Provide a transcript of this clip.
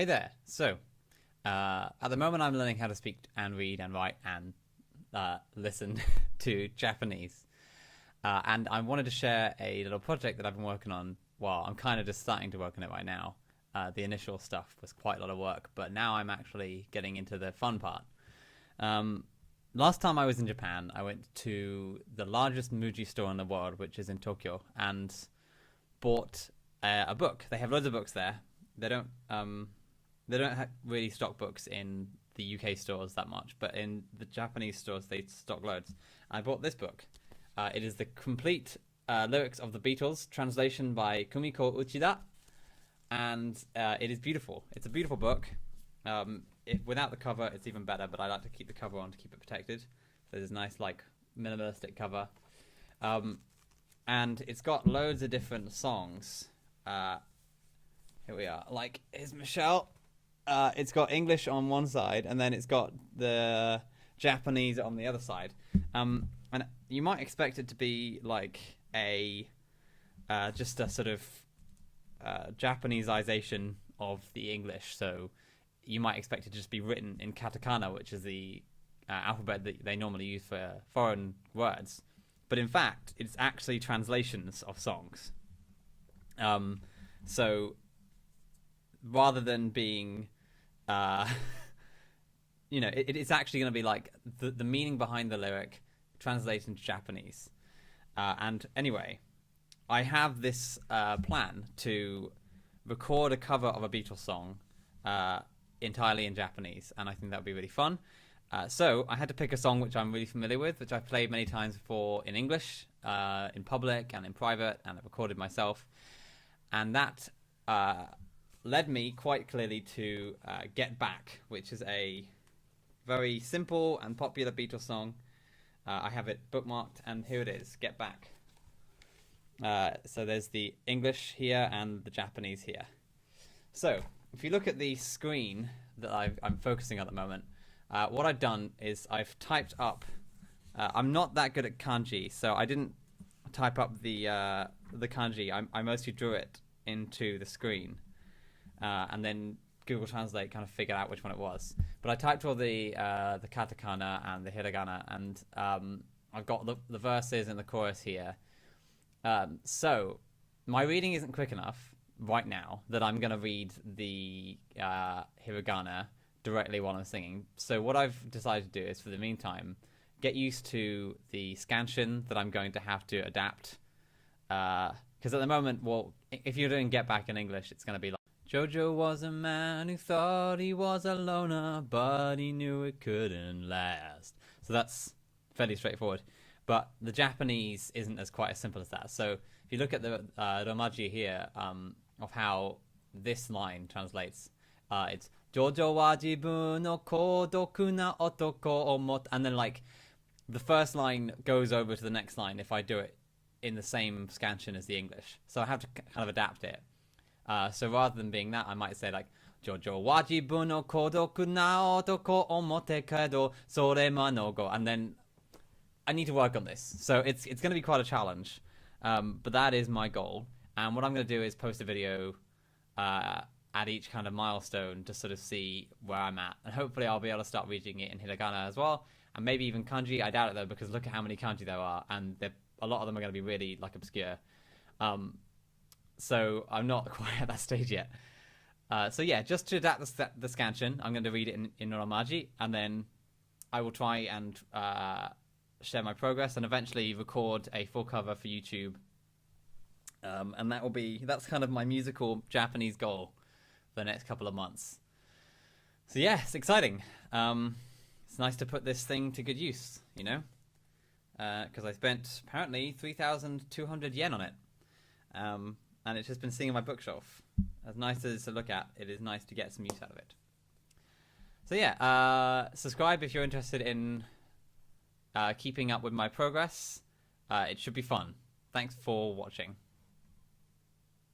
Hey there. At the moment, I'm learning how to speak and read and write and listen to Japanese. And I wanted to share a little project that I've been working on. Well, I'm kind of just starting to work on it right now. The initial stuff was quite a lot of work, but now I'm actually getting into the fun part. Um, Last time I was in Japan, I went to the largest MUJI store in the world, which is in Tokyo, and bought a book. They have loads of books there. They don't. They don't really stock books in the UK stores that much, but in the Japanese stores they stock loads. I bought this book. It is the complete lyrics of the Beatles, translation by Kumiko Uchida, and it is beautiful. It's a beautiful book. Without the cover, it's even better, but I like to keep the cover on to keep it protected. So there's a nice, like, minimalistic cover. And it's got loads of different songs. Here we are. Like, here's Michelle. It's got English on one side, and then it's got the Japanese on the other side. And you might expect it to be like just a sort of Japanesization of the English. So you might expect it to just be written in katakana, which is the alphabet that they normally use for foreign words. But in fact, it's actually translations of songs. So rather than being it's actually going to be like the meaning behind the lyric translated into Japanese. And anyway, I have this plan to record a cover of a Beatles song entirely in Japanese, and I think that would be really fun. So I had to pick a song which I'm really familiar with, which I've played many times before in English, in public and in private, and I've recorded myself. And that led me quite clearly to Get Back, which is a very simple and popular Beatles song. I have it bookmarked, and here it is, Get Back. So there's the English here and the Japanese here. So if you look at the screen that I'm focusing on at the moment, what I've done is I've typed up. I'm not that good at kanji, so I didn't type up the kanji. I mostly drew it into the screen. And then Google Translate kind of figured out which one it was. But I typed all the katakana and the hiragana, and I've got the verses and the chorus here. So my reading isn't quick enough right now that I'm going to read the hiragana directly while I'm singing. So what I've decided to do is, for the meantime, get used to the scansion that I'm going to have to adapt. Because at the moment, well, if you're doing Get Back in English, it's going to be like, Jojo was a man who thought he was a loner, but he knew it couldn't last. So that's fairly straightforward. But the Japanese isn't as quite as simple as that. So if you look at the romaji here, of how this line translates, it's Jojo wa jibun no kodoku na otoko omot, and then like the first line goes over to the next line if I do it in the same scansion as the English. So I have to kind of adapt it. So rather than being that, I might say like Jojo wa jibun no kodoku na otoko omote kedo sore manogo, and then I need to work on this. So it's going to be quite a challenge, but that is my goal. And what I'm going to do is post a video at each kind of milestone to sort of see where I'm at, and hopefully I'll be able to start reading it in hiragana as well, and maybe even kanji. I doubt it though, because look at how many kanji there are, and a lot of them are going to be really like obscure. So I'm not quite at that stage yet. So yeah, just to adapt the scansion, I'm going to read it in romaji, and then I will try and share my progress, and eventually record a full cover for YouTube. And that's kind of my musical Japanese goal for the next couple of months. So yeah, it's exciting. It's nice to put this thing to good use, because I spent apparently 3,200 yen on it. And it's just been sitting on my bookshelf. As nice as to look at, it is nice to get some use out of it. So yeah, subscribe if you're interested in keeping up with my progress. It should be fun. Thanks for watching.